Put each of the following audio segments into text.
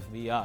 FBR,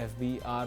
FBR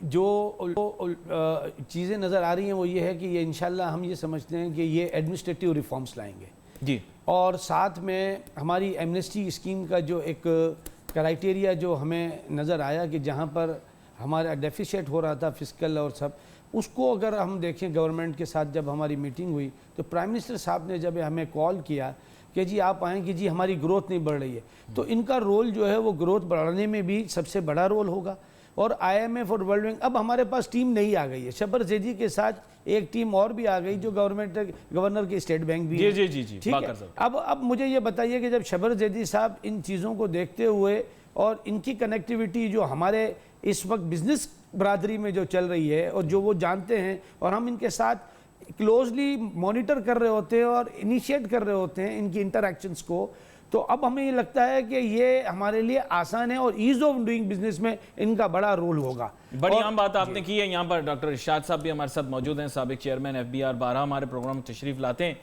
جو چیزیں نظر آ رہی ہیں وہ یہ ہے کہ یہ انشاءاللہ ہم یہ سمجھتے ہیں کہ یہ ایڈمنسٹریٹو ریفارمز لائیں گے جی، اور ساتھ میں ہماری ایمنسٹی اسکیم کا جو ایک کرائٹیریا جو ہمیں نظر آیا کہ جہاں پر ہمارا ڈیفیسٹ ہو رہا تھا فسکل اور سب، اس کو اگر ہم دیکھیں گورنمنٹ کے ساتھ جب ہماری میٹنگ ہوئی تو پرائم منسٹر صاحب نے جب ہمیں کال کیا کہ جی آپ آئیں کہ جی ہماری گروتھ نہیں بڑھ رہی ہے، تو ان کا رول جو ہے وہ گروتھ بڑھانے میں بھی سب سے بڑا رول ہوگا. اور آئی ایم ایف اور ورلڈ بینک، اب ہمارے پاس ٹیم نہیں آ گئی ہے، شبر زیدی کے ساتھ ایک ٹیم اور بھی آ گئی جو گورنر کے اسٹیٹ بینک بھی جی جی جی ٹھیک ہے. اب مجھے یہ بتائیے کہ جب شبر زیدی صاحب ان چیزوں کو دیکھتے ہوئے اور ان کی کنیکٹیویٹی جو ہمارے اس وقت بزنس برادری میں جو چل رہی ہے اور جو وہ جانتے ہیں اور ہم ان کے ساتھ کلوزلی مانیٹر کر رہے ہوتے ہیں اور انیشیٹ کر رہے ہوتے ہیں ان کی انٹریکشنز کو، تو اب ہمیں یہ لگتا ہے کہ یہ ہمارے لیے آسان ہے اور ایز آف ڈوئنگ بزنس میں ان کا بڑا رول ہوگا. بڑی عام بات آپ نے کی ہے. یہاں پر ڈاکٹر ارشاد صاحب بھی ہمارے ساتھ موجود ہیں، سابق چیئرمین FBR، بارہا ہمارے پروگرام میں تشریف لاتے ہیں.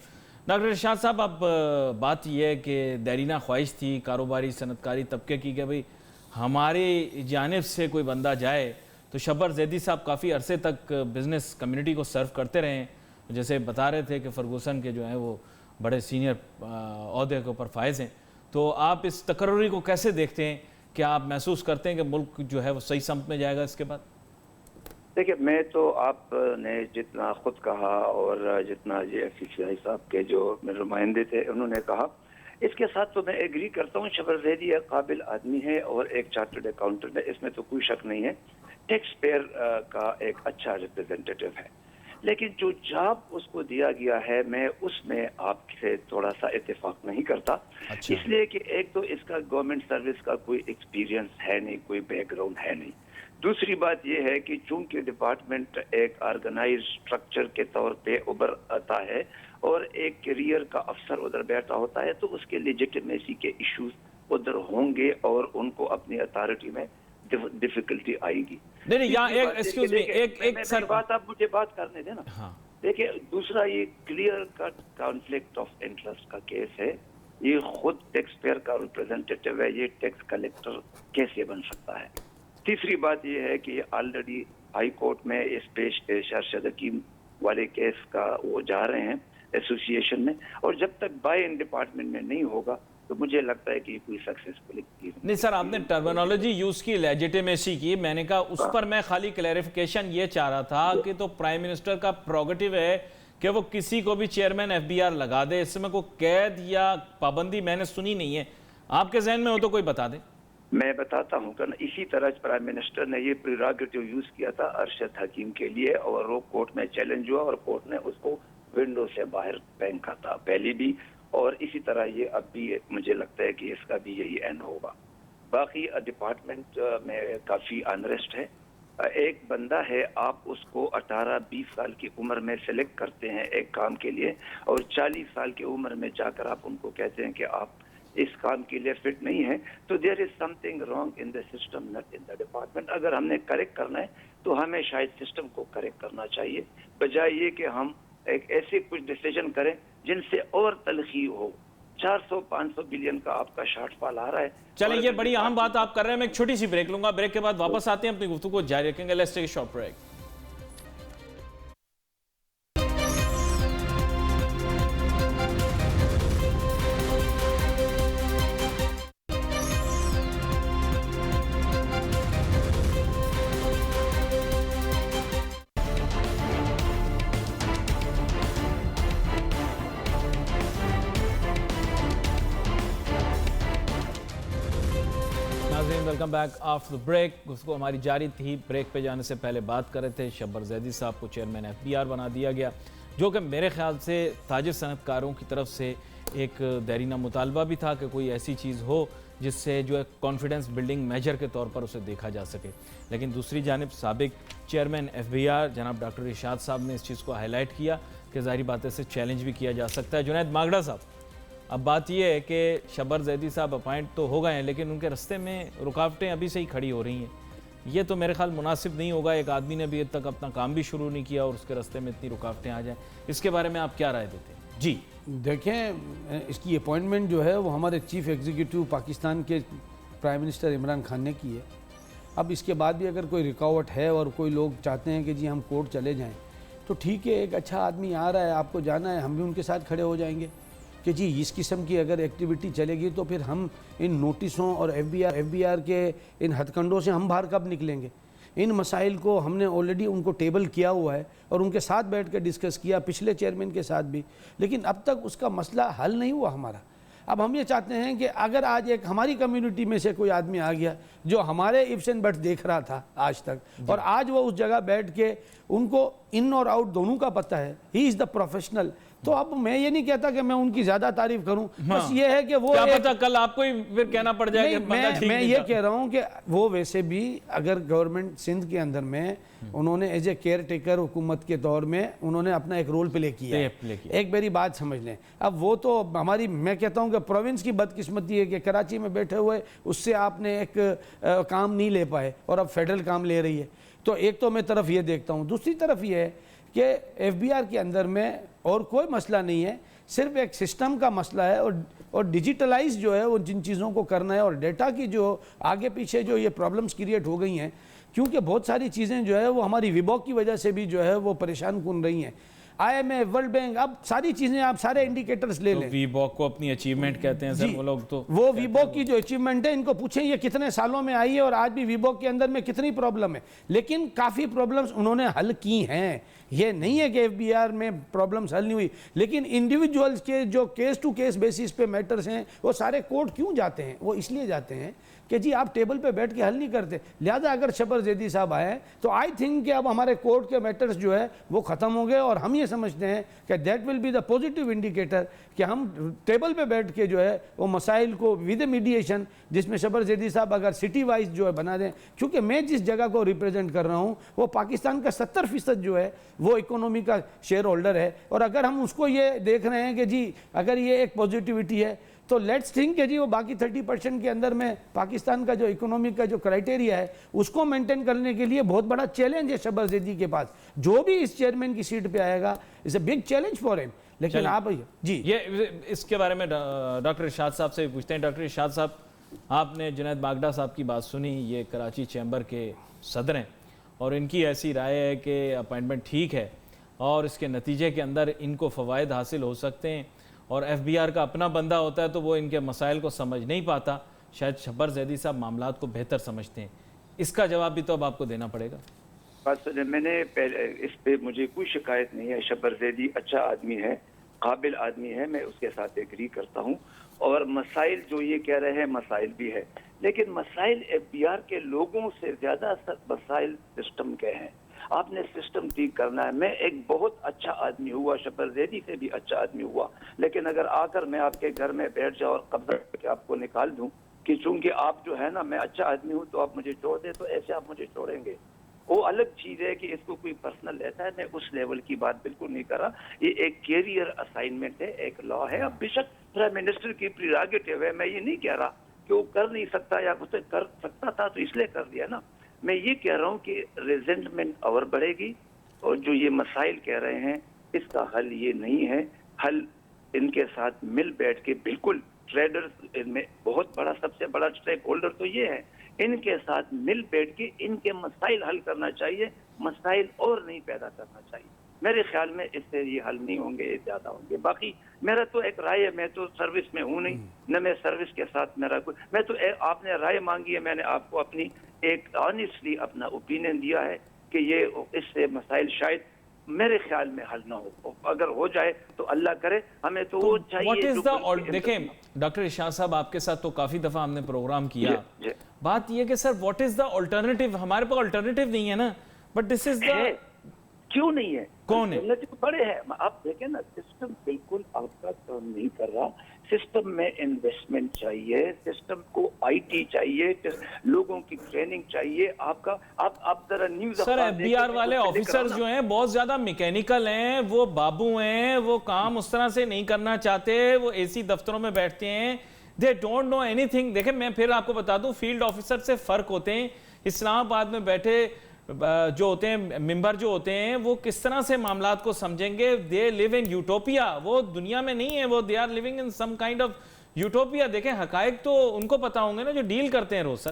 ڈاکٹر ارشاد صاحب، اب بات یہ ہے کہ دیرینہ خواہش تھی کاروباری صنعتکاری طبقے کی کہ بھئی ہماری جانب سے کوئی بندہ جائے، تو شبر زیدی صاحب کافی عرصے تک بزنس کمیونٹی کو سرو کرتے رہے ہیں. جیسے بتا رہے تھے کہ فرگوسن کے جو ہیں وہ بڑے سینئر عہدے کے اوپر فائز ہیں. تو آپ اس تقرری کو کیسے دیکھتے ہیں؟ کیا آپ محسوس کرتے ہیں کہ ملک جو ہے وہ صحیح سمت میں جائے گا اس کے بعد؟ دیکھیں، میں تو آپ نے جتنا خود کہا اور جتنا یہ FCCI صاحب کے جو نمائندے تھے انہوں نے کہا، اس کے ساتھ تو میں ایگری کرتا ہوں. شبر زیدی ایک قابل آدمی ہے اور ایک چارٹرڈ اکاؤنٹنٹ ہے، اس میں تو کوئی شک نہیں ہے. ٹیکس پیئر کا ایک اچھا ریپریزنٹیٹیو ہے، لیکن جو جاب اس کو دیا گیا ہے میں اس میں آپ سے تھوڑا سا اتفاق نہیں کرتا. اس لیے کہ ایک تو اس کا گورنمنٹ سروس کا کوئی ایکسپیرینس ہے نہیں، کوئی بیک گراؤنڈ ہے نہیں. دوسری بات یہ ہے کہ چونکہ ڈپارٹمنٹ ایک آرگنائز اسٹرکچر کے طور پہ ابھر آتا ہے اور ایک کیریئر کا افسر ادھر بیٹھا ہوتا ہے، تو اس کے لیجیٹمیسی کے ایشوز ادھر ہوں گے اور ان کو اپنی اتھارٹی میں ڈیفیکلٹی آئے گی. نہیں یہاں ایکسکیوز می ایک سر بات آپ مجھے بات کرنے دیں نا. دیکھیں، دوسرا یہ clear cut conflict of interest کا کیس ہے. یہ خود ٹیکس پیئر کا ریپریزنٹیٹیو ہے، یہ ٹیکس کلیکٹر کیسے بن سکتا ہے؟ تیسری بات یہ ہے کہ آلریڈی ہائی کورٹ میں اس پیش ارشد حکیم والے کیس کا وہ جا رہے ہیں ایسوسیشن میں، اور جب تک بائی ان ڈپارٹمنٹ میں نہیں ہوگا تو مجھے لگتا ہے کہ کوئی سکسیسفل نہیں. سر، آپ نے ٹرمینالوجی یوز کی لیجیٹیمیسی کی، میں نے کہا اس پر میں خالی کلیریفیکیشن یہ چاہ رہا تھا کہ تو پرائم منسٹر کا پروگیٹیو ہے کہ وہ کسی کو بھی چیئرمین FBR لگا دے. اس میں کوئی قید یا پابندی میں نے سنی نہیں ہے. آپ کے ذہن میں ہو تو کوئی بتا دیں. میں بتاتا ہوں کہ اسی طرح پرائم منسٹر نے یہ پریروگیٹو یوز کیا تھا ارشد حکیم کے لیے، اور وہ کورٹ میں چیلنج ہوا اور کورٹ نے اس کو ونڈو سے باہر پھینکا تھا پہلے بھی، اور اسی طرح یہ اب بھی مجھے لگتا ہے کہ اس کا بھی یہی اینڈ ہوگا. باقی ڈپارٹمنٹ میں کافی انریسٹ ہے. ایک بندہ ہے، آپ اس کو 18-20 سال کی عمر میں سلیکٹ کرتے ہیں ایک کام کے لیے، اور 40 سال کی عمر میں جا کر آپ ان کو کہتے ہیں کہ آپ اس کام کے لیے فٹ نہیں ہے، تو there is something wrong in the system, not in the department. اگر ہم نے کریکٹ کرنا ہے تو ہمیں شاید سسٹم کو کریکٹ کرنا چاہیے، بجائے یہ کہ ہم ایک ایسے کچھ ڈیسیجن کریں جن سے اور تلخی ہو. 400-500 بلین کا آپ کا شارٹ فال آ رہا ہے. چلیں، یہ بڑی اہم بات آپ کر رہے ہیں. میں ایک چھوٹی سی بریک لوں گا، بریک کے بعد واپس آتے ہیں، اپنی گفتگو کو جاری رکھیں گے. Let's take a short break. Welcome back after break. گفتگو ہماری جاری تھی. بریک پہ جانے سے پہلے بات کر رہے تھے شبر زیدی صاحب کو چیئرمین FBR بنا دیا گیا، جو کہ میرے خیال سے تاجر صنعت کاروں کی طرف سے ایک دیرینہ مطالبہ بھی تھا کہ کوئی ایسی چیز ہو جس سے جو ہے کانفیڈنس بلڈنگ میجر کے طور پر اسے دیکھا جا سکے. لیکن دوسری جانب سابق چیئرمین FBR جناب ڈاکٹر ارشاد صاحب نے اس چیز کو ہائی لائٹ کیا کہ ظاہری بات ہے سے چیلنج بھی کیا جا سکتا ہے. جنید ماگڑا صاحب، اب بات یہ ہے کہ شبر زیدی صاحب اپائنٹ تو ہو گئے ہیں، لیکن ان کے رستے میں رکاوٹیں ابھی سے ہی کھڑی ہو رہی ہیں. یہ تو میرے خیال مناسب نہیں ہوگا. ایک آدمی نے ابھی تک اپنا کام بھی شروع نہیں کیا اور اس کے رستے میں اتنی رکاوٹیں آ جائیں. اس کے بارے میں آپ کیا رائے دیتے ہیں؟ جی دیکھیں، اس کی اپوائنٹمنٹ جو ہے وہ ہمارے چیف ایگزیکٹو پاکستان کے پرائم منسٹر عمران خان نے کی ہے، اب اس کے بعد بھی اگر کوئی رکاوٹ ہے اور کوئی لوگ چاہتے ہیں کہ جی ہم کورٹ چلے جائیں تو ٹھیک ہے، ایک اچھا آدمی آ رہا ہے، آپ کو جانا ہے، ہم بھی ان کے ساتھ کھڑے ہو جائیں گے کہ جی اس قسم کی اگر ایکٹیویٹی چلے گی تو پھر ہم ان نوٹسوں اور ایف بی آر کے ان ہتھ کنڈوں سے ہم باہر کب نکلیں گے؟ ان مسائل کو ہم نے آلریڈی ان کو ٹیبل کیا ہوا ہے اور ان کے ساتھ بیٹھ کے ڈسکس کیا، پچھلے چیئرمین کے ساتھ بھی، لیکن اب تک اس کا مسئلہ حل نہیں ہوا ہمارا۔ اب ہم یہ چاہتے ہیں کہ اگر آج ایک ہماری کمیونٹی میں سے کوئی آدمی آ گیا جو ہمارے افس اینڈ بٹس دیکھ رہا تھا آج تک، اور آج وہ اس جگہ بیٹھ کے ان کو ان اور آؤٹ دونوں کا پتہ ہے، ہی از دا پروفیشنل، تو اب میں یہ نہیں کہتا کہ میں ان کی زیادہ تعریف کروں، بس یہ ہے کہ وہ کیا پتہ کل آپ کو ہی پھر کہنا پڑ جائے کہ میں یہ کہہ رہا ہوں کہ وہ ویسے بھی اگر گورنمنٹ سندھ کے اندر میں انہوں نے ایز اے کیئر ٹیکر حکومت کے دور میں انہوں نے اپنا ایک رول پلے کیا ہے، ایک میری بات سمجھ لیں۔ اب وہ تو ہماری، میں کہتا ہوں کہ پروونس کی بدقسمتی ہے کہ کراچی میں بیٹھے ہوئے اس سے آپ نے ایک کام نہیں لے پائے اور اب فیڈرل کام لے رہی ہے، تو ایک تو میں طرف یہ دیکھتا ہوں، دوسری طرف یہ ہے کہ ایف بی آر کے اندر میں اور کوئی مسئلہ نہیں ہے، صرف ایک سسٹم کا مسئلہ ہے، اور ڈیجیٹلائز جو ہے وہ جن چیزوں کو کرنا ہے، اور ڈیٹا کی جو آگے پیچھے جو یہ پرابلمز کریٹ ہو گئی ہیں، کیونکہ بہت ساری چیزیں جو ہے وہ ہماری ویباک کی وجہ سے بھی جو ہے وہ پریشان کن رہی ہیں، I am a, world bank, اب ساری چیزیں آپ سارے انڈیکیٹرز لے لیں۔ ویباک کو اپنی اچیومنٹ کہتے ہیں سر وہ لوگ، تو وہ ویباک کی جو اچیومنٹ ہے ان کو پوچھیں یہ کتنے سالوں میں آئی ہے اور آج بھی ویباک کے اندر میں کتنی پرابلم ہے، لیکن کافی پرابلمز انہوں نے حل کی ہیں، یہ نہیں ہے کہ ایف بی آر میں پرابلمز حل نہیں ہوئی، لیکن انڈیویجولز کے جو کیس ٹو کیس بیسس پہ میٹرز ہیں وہ سارے کورٹ کیوں جاتے ہیں؟ وہ اس لیے جاتے ہیں کہ جی آپ ٹیبل پہ بیٹھ کے حل نہیں کرتے، لہذا اگر شبر زیدی صاحب آئے تو آئی تھنک کہ اب ہمارے کورٹ کے میٹرز جو ہے وہ ختم ہو گئے، اور ہم یہ سمجھتے ہیں کہ that will be the positive indicator کہ ہم ٹیبل پہ بیٹھ کے جو ہے وہ مسائل کو ود میڈیشن، جس میں شبر زیدی صاحب اگر سٹی وائز جو ہے بنا دیں، کیونکہ میں جس جگہ کو ریپریزنٹ کر رہا ہوں وہ پاکستان کا 70% جو ہے وہ اکانومی کا شیئر ہولڈر ہے، اور اگر ہم اس کو یہ دیکھ رہے ہیں کہ جی اگر یہ ایک پوزیٹیوٹی ہے تو لیٹس تھنک کہ جی وہ باقی 30% کے اندر میں پاکستان کا جو اکنومی کا جو کرائٹیریا ہے اس کو مینٹین کرنے کے لیے بہت بڑا چیلنج ہے شبر زیدی کے پاس، جو بھی اس چیئرمین کی سیٹ پہ آئے گا از اے بگ چیلنج فار ہم۔ لیکن آپ جی یہ اس کے بارے میں ڈاکٹر ارشاد صاحب سے پوچھتے ہیں۔ ڈاکٹر ارشاد صاحب، آپ نے جنید باگڈا صاحب کی بات سنی، یہ کراچی چیمبر کے صدر ہیں، اور ان کی ایسی رائے ہے کہ اپائنٹمنٹ ٹھیک ہے اور اس کے نتیجے کے اندر ان کو فوائد حاصل ہو سکتے ہیں، اور ایف بی آر کا اپنا بندہ ہوتا ہے تو وہ ان کے مسائل کو سمجھ نہیں پاتا، شاید شبر زیدی صاحب معاملات کو بہتر سمجھتے ہیں، اس کا جواب بھی تو اب آپ کو دینا پڑے گا۔ بس میں نے پہلے اس پہ مجھے کوئی شکایت نہیں ہے، شبر زیدی اچھا آدمی ہے، قابل آدمی ہے، میں اس کے ساتھ ایگری کرتا ہوں، اور مسائل جو یہ کہہ رہے ہیں مسائل بھی ہے، لیکن مسائل ایف بی آر کے لوگوں سے زیادہ مسائل سسٹم کے ہیں۔ آپ نے سسٹم ٹھیک کرنا ہے۔ میں ایک بہت اچھا آدمی ہوا، شبر زیدی سے بھی اچھا آدمی ہوا، لیکن اگر آ کر میں آپ کے گھر میں بیٹھ جاؤں اور قبضہ کر کے آپ کو نکال دوں کہ چونکہ آپ جو ہے نا میں اچھا آدمی ہوں تو آپ مجھے چھوڑ دیں، تو ایسے آپ مجھے چھوڑیں گے؟ وہ الگ چیز ہے کہ اس کو کوئی پرسنل لیتا ہے، میں اس لیول کی بات بالکل نہیں کر رہا، یہ ایک کیریئر اسائنمنٹ ہے، ایک لا ہے۔ اب بے شک پرائم منسٹر کی پریروگیٹو ہے، میں یہ نہیں کہہ رہا کہ وہ کر نہیں سکتا یا اسے کر سکتا تھا تو اس لیے کر دیا نا، میں یہ کہہ رہا ہوں کہ ریزنٹمنٹ اور بڑھے گی، اور جو یہ مسائل کہہ رہے ہیں اس کا حل یہ نہیں ہے، حل ان کے ساتھ مل بیٹھ کے، بالکل ٹریڈرز ان میں بہت بڑا، سب سے بڑا اسٹیک ہولڈر تو یہ ہے، ان کے ساتھ مل بیٹھ کے ان کے مسائل حل کرنا چاہیے، مسائل اور نہیں پیدا کرنا چاہیے۔ میرے خیال میں اس سے یہ حل نہیں ہوں گے، یہ زیادہ ہوں گے۔ باقی میرا تو ایک رائے ہے، میں تو سروس میں ہوں نہیں، نہ میں سروس کے ساتھ میرا کوئی، میں تو آپ نے رائے مانگی ہے، میں نے آپ کو اپنی ایک آنیسٹلی اپنا اوپینین دیا ہے کہ یہ اس سے مسائل شاید میرے خیال میں حل نہ ہو، اگر ہو جائے تو اللہ کرے، ہمیں تو وہ چاہیے۔ دیکھیں ڈاکٹر ارشاد صاحب، آپ کے ساتھ تو کافی دفعہ ہم نے پروگرام کیا، بات یہ کہ sir what is the alternative? ہمارے پاس آلٹرنیٹیو نہیں ہے نا، بٹ دس از دا، کیوں نہیں ہے؟ کون ہے؟ بڑے ہیں، آپ دیکھیں نا، سسٹم بالکل آپ کا کام نہیں کر رہا، سسٹم میں انویسٹمنٹ چاہیے، سسٹم کو آئی ٹی چاہیے، لوگوں کی ٹریننگ چاہیے، آپ کا آپ ذرا news sir F B R والے آفیسرز جو ہیں بہت زیادہ میکینیکل ہیں، وہ بابو ہیں، وہ کام اس طرح سے نہیں کرنا چاہتے، وہ اے سی دفتروں میں بیٹھتے ہیں، they don't know anything۔ دیکھیں میں پھر آپ کو بتا دوں، فیلڈ آفیسر سے فرق ہوتے ہیں، اسلام آباد میں بیٹھے جو ہوتے ہیں ممبر جو ہوتے ہیں وہ کس طرح سے معاملات کو سمجھیں گے، they live in utopia، وہ دنیا میں نہیں ہے، وہ they are living in some kind of utopia۔ دیکھیں حقائق تو ان کو پتا ہوں گے نا جو ڈیل کرتے ہیں روز۔ سر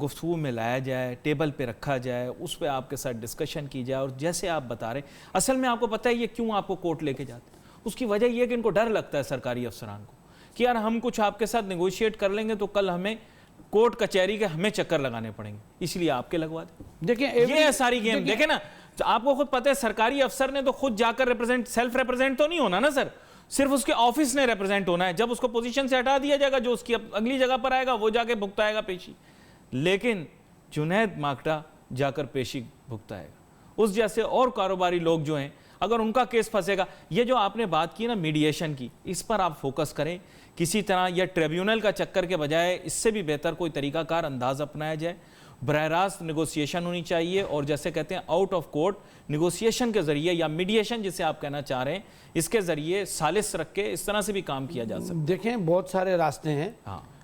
گفتگو میں لایا جائے, ٹیبل پہ رکھا جائے, اس پہ آپ کے ساتھ ڈسکشن کی جائے. اور جیسے آپ بتا رہے ہیں, اصل میں آپ کو پتہ ہے یہ کیوں آپ کو کورٹ لے کے جاتے ہیں؟ اس کی وجہ یہ ہے کہ ان کو ڈر لگتا ہے سرکاری افسران کو کہ یار ہم کچھ آپ کے ساتھ نیگوشیٹ کر لیں گے تو کل ہمیں کورٹ کچہری کے ہمیں چکر لگانے پڑیں گے, اس لیے آپ کے لگوا دیں. دیکھیں یہ ہے ساری گیم. دیکھیں نا, آپ کو خود پتہ ہے سرکاری افسر نے تو خود جا کر سیلف ریپرزینٹ تو نہیں ہونا نا سر, صرف اس کے آفس نے ریپرزینٹ ہونا ہے. جب اس کو پوزیشن سے ہٹا دیا جائے گا, جو اس کی اگلی جگہ پر آئے گا وہ جا کے بھگتائے گا پیشی. لیکن جنید ماکٹا جا کر پیشی بھگتائے گا. اس جیسے اور کاروباری لوگ جو ہیں, اگر ان کا کیس پھنسے گا, یہ جو آپ نے بات کی نا میڈیشن کی, اس پر آپ فوکس کریں کسی طرح. یا ٹریبیونل کا چکر کے بجائے اس سے بھی بہتر کوئی طریقہ کار انداز اپنایا جائے. براہ راست نیگوسیشن ہونی چاہیے, اور جیسے کہتے ہیں آؤٹ آف کورٹ نیگوسیشن کے ذریعے یا میڈیشن جسے آپ کہنا چاہ رہے ہیں, اس کے ذریعے سالس رکھ کے اس طرح سے بھی کام کیا جا سکتا. دیکھیں بہت سارے راستے ہیں.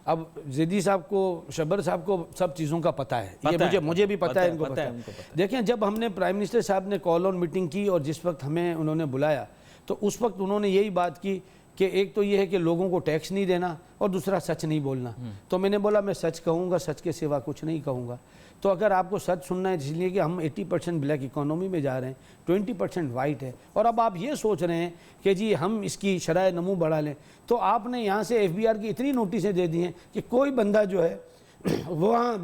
اب زیدی صاحب کو, شبر صاحب کو سب چیزوں کا پتہ ہے, یہ مجھے بھی پتہ ہے, ان کو پتہ ہے. دیکھیں جب ہم نے پرائم منسٹر صاحب نے کال آن میٹنگ کی اور جس وقت ہمیں انہوں نے بلایا تو اس وقت انہوں نے یہی بات کی کہ ایک تو یہ ہے کہ لوگوں کو ٹیکس نہیں دینا اور دوسرا سچ نہیں بولنا. تو میں نے بولا میں سچ کہوں گا, سچ کے سوا کچھ نہیں کہوں گا. تو اگر آپ کو سچ سننا ہے, اس لیے کہ ہم 80% بلیک اکانومی میں جا رہے ہیں, 20% وائٹ ہے, اور اب آپ یہ سوچ رہے ہیں کہ جی ہم اس کی شرح نمو بڑھا لیں, تو آپ نے یہاں سے FBR کی اتنی نوٹسیں دے دی ہیں کہ کوئی بندہ جو ہے وہاں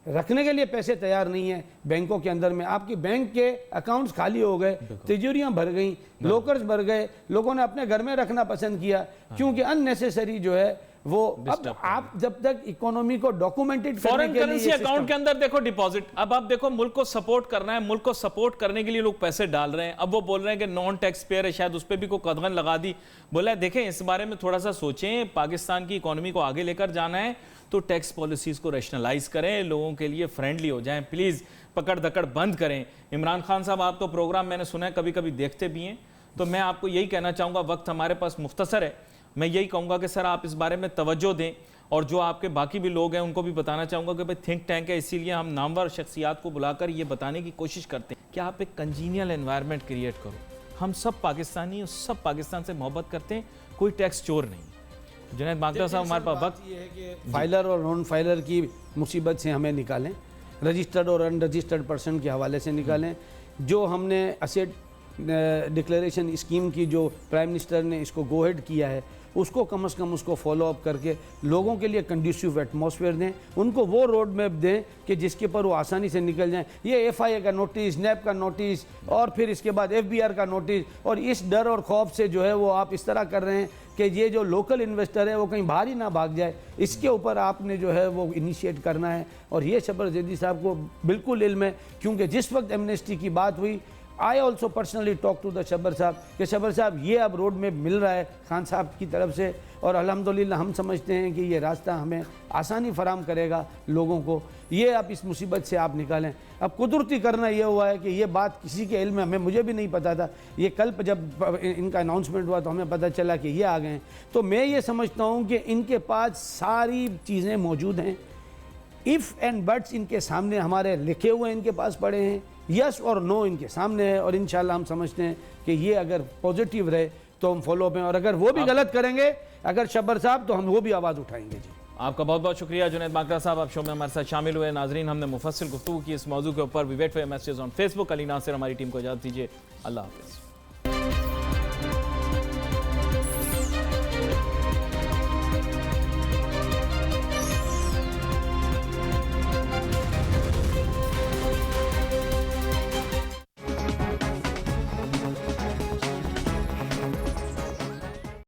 رکھنے کے لیے پیسے تیار نہیں ہے بینکوں کے اندر میں. آپ کی بینک کے اکاؤنٹس خالی ہو گئے, تجوریاں بھر گئیں, لوکرز بھر گئے, لوگوں نے اپنے گھر میں رکھنا پسند کیا کیونکہ ان نیسیسری جو ہے وہ. اب آپ جب تک اکانومی کو ڈاکومنٹڈ فورن کرنسی اکاؤنٹ کے اندر دیکھو ڈپازٹ, اب آپ دیکھو ملک کو سپورٹ کرنا ہے, ملک کو سپورٹ کرنے کے لیے لوگ پیسے ڈال رہے ہیں. اب وہ بول رہے ہیں کہ نان ٹیکس پیئر ہے, شاید اس پہ بھی کوئی قدغن لگا دی. بولا دیکھیں اس بارے میں تھوڑا سا سوچیں, پاکستان کی اکانومی کو آگے لے کر جانا ہے تو ٹیکس پالیسیز کو ریشنلائز کریں, لوگوں کے لیے فرینڈلی ہو جائیں, پلیز پکڑ دکڑ بند کریں. عمران خان صاحب آپ تو پروگرام میں نے سنا ہے کبھی کبھی دیکھتے بھی ہیں, تو میں آپ کو یہی کہنا چاہوں گا, وقت ہمارے پاس مختصر ہے, میں یہی کہوں گا کہ سر آپ اس بارے میں توجہ دیں, اور جو آپ کے باقی بھی لوگ ہیں ان کو بھی بتانا چاہوں گا کہ بھئی تھنک ٹینک ہے, اسی لیے ہم نامور شخصیات کو بلا کر یہ بتانے کی کوشش کرتے ہیں کہ آپ ایک کنجینیل انوائرمنٹ کریٹ کرو. ہم سب پاکستانی, سب پاکستان سے محبت کرتے ہیں, کوئی ٹیکس چور نہیں. جنید ماکٹا صاحب ہمارے پاس وقت یہ ہے کہ فائلر اور نان فائلر کی مصیبت سے ہمیں نکالیں, رجسٹرڈ اور ان رجسٹرڈ پرسن کے حوالے سے نکالیں. جو ہم نے اسیٹ ڈکلیریشن اسکیم کی جو پرائم منسٹر نے اس کو گو ہیڈ کیا ہے, اس کو کم از کم اس کو فالو اپ کر کے لوگوں کے لیے کنڈیوسیو ایٹماسفیئر دیں, ان کو وہ روڈ میپ دیں کہ جس کے پر وہ آسانی سے نکل جائیں. یہ FIA کا نوٹس, نیب کا نوٹس, اور پھر اس کے بعد FBR کا نوٹس, اور اس ڈر اور خوف سے جو ہے وہ آپ اس طرح کر رہے ہیں کہ یہ جو لوکل انویسٹر ہے وہ کہیں باہر ہی نہ بھاگ جائے. اس کے اوپر آپ نے جو ہے وہ انیشیٹ کرنا ہے. اور یہ شبر زیدی صاحب کو بالکل علم ہے, کیونکہ جس وقت ایمنسٹی کی بات ہوئی, I also personally talk to the شبر صاحب کہ شبر صاحب یہ اب روڈ میں مل رہا ہے خان صاحب کی طرف سے, اور الحمدللہ ہم سمجھتے ہیں کہ یہ راستہ ہمیں آسانی فراہم کرے گا لوگوں کو. یہ آپ اس مصیبت سے آپ نکالیں. اب قدرتی کرنا یہ ہوا ہے کہ یہ بات کسی کے علم میں, مجھے بھی نہیں پتا تھا, یہ کل جب ان کا اناؤنسمنٹ ہوا تو ہمیں پتہ چلا کہ یہ آ گئے ہیں. تو میں یہ سمجھتا ہوں کہ ان کے پاس ساری چیزیں موجود ہیں, ایف اینڈ بٹس ان کے سامنے ہمارے لکھے ہوئے ان کے پاس پڑے ہیں, یس اور نو ان کے سامنے ہے, اور انشاءاللہ ہم سمجھتے ہیں کہ یہ اگر پوزیٹیو رہے تو ہم فالو اپ ہیں, اور اگر وہ بھی غلط کریں گے اگر شبر صاحب, تو ہم وہ بھی آواز اٹھائیں گے. جی آپ کا بہت بہت شکریہ جنید ماکٹا صاحب, آپ شو میں ہمارے ساتھ شامل ہوئے. ناظرین ہم نے مفصل گفتگو کی اس موضوع کے اوپر. We wait for your messages on Facebook. Ali Nasir ہماری ٹیم کو اجازت دیجیے. اللہ حافظ.